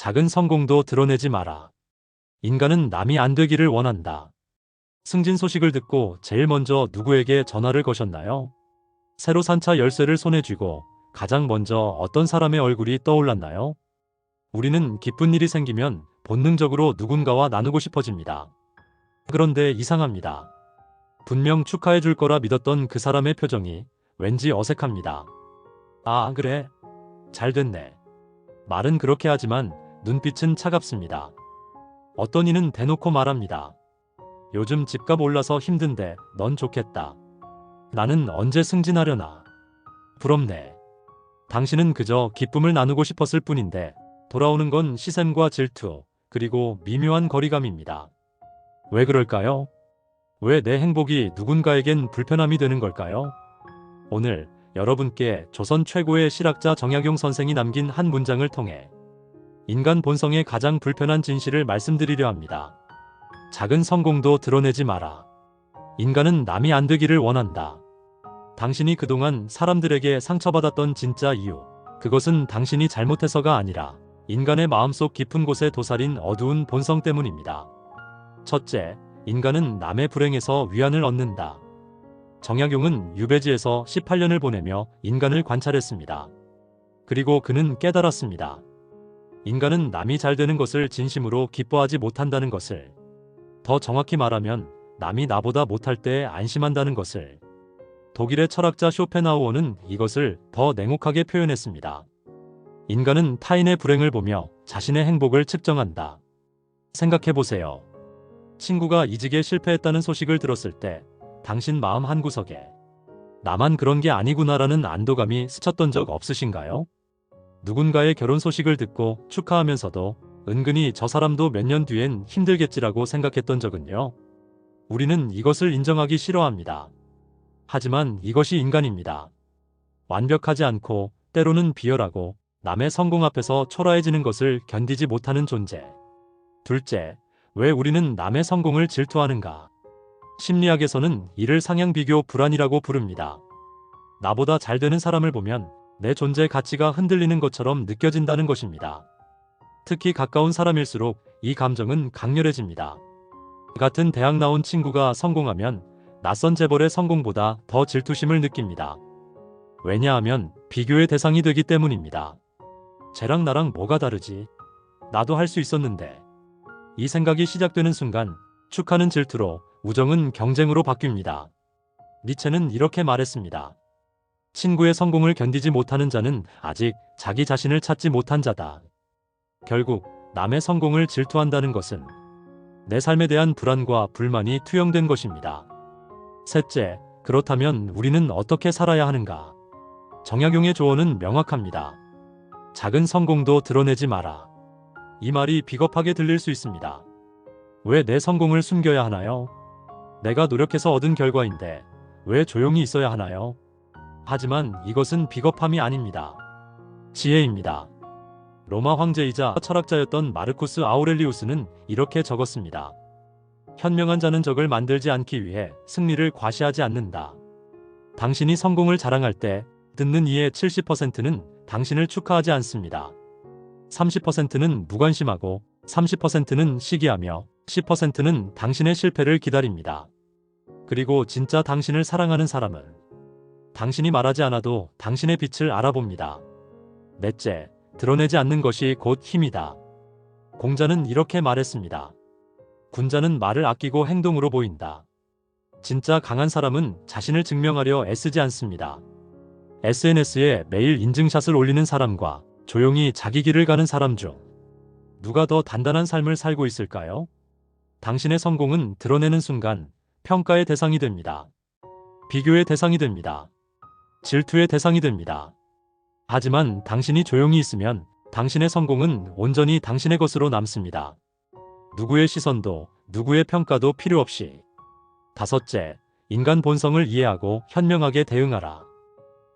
작은 성공도 드러내지 마라. 인간은 남이 안 되기를 원한다. 승진 소식을 듣고 제일 먼저 누구에게 전화를 거셨나요? 새로 산 차 열쇠를 손에 쥐고 가장 먼저 어떤 사람의 얼굴이 떠올랐나요? 우리는 기쁜 일이 생기면 본능적으로 누군가와 나누고 싶어집니다. 그런데 이상합니다. 분명 축하해 줄 거라 믿었던 그 사람의 표정이 왠지 어색합니다. 아, 그래? 잘 됐네. 말은 그렇게 하지만 눈빛은 차갑습니다. 어떤 이는 대놓고 말합니다. 요즘 집값 올라서 힘든데 넌 좋겠다. 나는 언제 승진하려나. 부럽네. 당신은 그저 기쁨을 나누고 싶었을 뿐인데 돌아오는 건 시샘과 질투, 그리고 미묘한 거리감입니다. 왜 그럴까요? 왜 내 행복이 누군가에겐 불편함이 되는 걸까요? 오늘 여러분께 조선 최고의 실학자 정약용 선생이 남긴 한 문장을 통해 인간 본성의 가장 불편한 진실을 말씀드리려 합니다. 작은 성공도 드러내지 마라. 인간은 남이 안 되기를 원한다. 당신이 그동안 사람들에게 상처받았던 진짜 이유, 그것은 당신이 잘못해서가 아니라 인간의 마음속 깊은 곳에 도사린 어두운 본성 때문입니다. 첫째, 인간은 남의 불행에서 위안을 얻는다. 정약용은 유배지에서 18년을 보내며 인간을 관찰했습니다. 그리고 그는 깨달았습니다. 인간은 남이 잘 되는 것을 진심으로 기뻐하지 못한다는 것을, 더 정확히 말하면 남이 나보다 못할 때 안심한다는 것을. 독일의 철학자 쇼펜하우어는 이것을 더 냉혹하게 표현했습니다. 인간은 타인의 불행을 보며 자신의 행복을 측정한다. 생각해보세요. 친구가 이직에 실패했다는 소식을 들었을 때 당신 마음 한구석에 나만 그런 게 아니구나라는 안도감이 스쳤던 적 없으신가요? 누군가의 결혼 소식을 듣고 축하하면서도 은근히 저 사람도 몇 년 뒤엔 힘들겠지라고 생각했던 적은요? 우리는 이것을 인정하기 싫어합니다. 하지만 이것이 인간입니다. 완벽하지 않고 때로는 비열하고 남의 성공 앞에서 초라해지는 것을 견디지 못하는 존재. 둘째, 왜 우리는 남의 성공을 질투하는가? 심리학에서는 이를 상향 비교 불안이라고 부릅니다. 나보다 잘 되는 사람을 보면 내 존재 가치가 흔들리는 것처럼 느껴진다는 것입니다. 특히 가까운 사람일수록 이 감정은 강렬해집니다. 같은 대학 나온 친구가 성공하면 낯선 재벌의 성공보다 더 질투심을 느낍니다. 왜냐하면 비교의 대상이 되기 때문입니다. 쟤랑 나랑 뭐가 다르지? 나도 할 수 있었는데. 이 생각이 시작되는 순간 축하는 질투로, 우정은 경쟁으로 바뀝니다. 니체는 이렇게 말했습니다. 친구의 성공을 견디지 못하는 자는 아직 자기 자신을 찾지 못한 자다. 결국 남의 성공을 질투한다는 것은 내 삶에 대한 불안과 불만이 투영된 것입니다. 셋째, 그렇다면 우리는 어떻게 살아야 하는가? 정약용의 조언은 명확합니다. 작은 성공도 드러내지 마라. 이 말이 비겁하게 들릴 수 있습니다. 왜 내 성공을 숨겨야 하나요? 내가 노력해서 얻은 결과인데 왜 조용히 있어야 하나요? 하지만 이것은 비겁함이 아닙니다. 지혜입니다. 로마 황제이자 철학자였던 마르쿠스 아우렐리우스는 이렇게 적었습니다. 현명한 자는 적을 만들지 않기 위해 승리를 과시하지 않는다. 당신이 성공을 자랑할 때 듣는 이의 70%는 당신을 축하하지 않습니다. 30%는 무관심하고 30%는 시기하며 10%는 당신의 실패를 기다립니다. 그리고 진짜 당신을 사랑하는 사람은 당신이 말하지 않아도 당신의 빛을 알아봅니다. 넷째, 드러내지 않는 것이 곧 힘이다. 공자는 이렇게 말했습니다. 군자는 말을 아끼고 행동으로 보인다. 진짜 강한 사람은 자신을 증명하려 애쓰지 않습니다. SNS에 매일 인증샷을 올리는 사람과 조용히 자기 길을 가는 사람 중 누가 더 단단한 삶을 살고 있을까요? 당신의 성공은 드러내는 순간 평가의 대상이 됩니다. 비교의 대상이 됩니다. 질투의 대상이 됩니다. 하지만 당신이 조용히 있으면 당신의 성공은 온전히 당신의 것으로 남습니다. 누구의 시선도, 누구의 평가도 필요 없이. 다섯째, 인간 본성을 이해하고 현명하게 대응하라.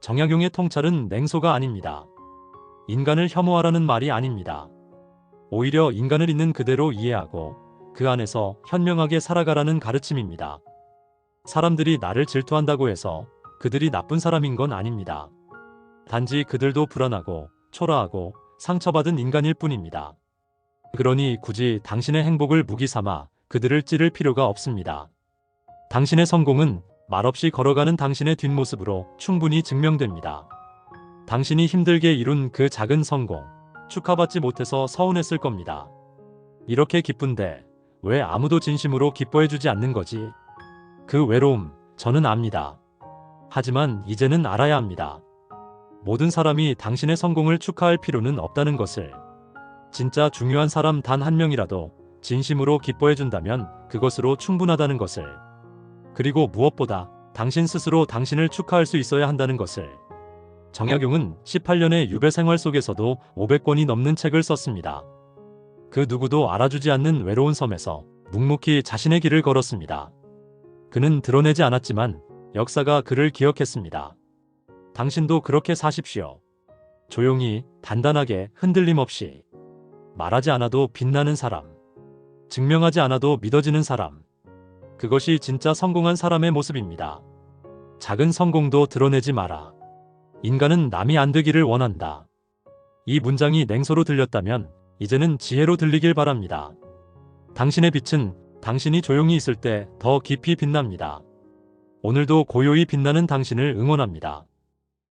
정약용의 통찰은 냉소가 아닙니다. 인간을 혐오하라는 말이 아닙니다. 오히려 인간을 있는 그대로 이해하고 그 안에서 현명하게 살아가라는 가르침입니다. 사람들이 나를 질투한다고 해서 그들이 나쁜 사람인 건 아닙니다. 단지 그들도 불안하고 초라하고 상처받은 인간일 뿐입니다. 그러니 굳이 당신의 행복을 무기 삼아 그들을 찌를 필요가 없습니다. 당신의 성공은 말없이 걸어가는 당신의 뒷모습으로 충분히 증명됩니다. 당신이 힘들게 이룬 그 작은 성공, 축하받지 못해서 서운했을 겁니다. 이렇게 기쁜데 왜 아무도 진심으로 기뻐해주지 않는 거지? 그 외로움, 저는 압니다. 하지만 이제는 알아야 합니다. 모든 사람이 당신의 성공을 축하할 필요는 없다는 것을. 진짜 중요한 사람 단 한 명이라도 진심으로 기뻐해준다면 그것으로 충분하다는 것을. 그리고 무엇보다 당신 스스로 당신을 축하할 수 있어야 한다는 것을. 정약용은 18년의 유배 생활 속에서도 500권이 넘는 책을 썼습니다. 그 누구도 알아주지 않는 외로운 섬에서 묵묵히 자신의 길을 걸었습니다. 그는 드러내지 않았지만 역사가 그를 기억했습니다. 당신도 그렇게 사십시오. 조용히, 단단하게, 흔들림 없이. 말하지 않아도 빛나는 사람. 증명하지 않아도 믿어지는 사람. 그것이 진짜 성공한 사람의 모습입니다. 작은 성공도 드러내지 마라. 인간은 남이 안 되기를 원한다. 이 문장이 냉소로 들렸다면 이제는 지혜로 들리길 바랍니다. 당신의 빛은 당신이 조용히 있을 때 더 깊이 빛납니다. 오늘도 고요히 빛나는 당신을 응원합니다.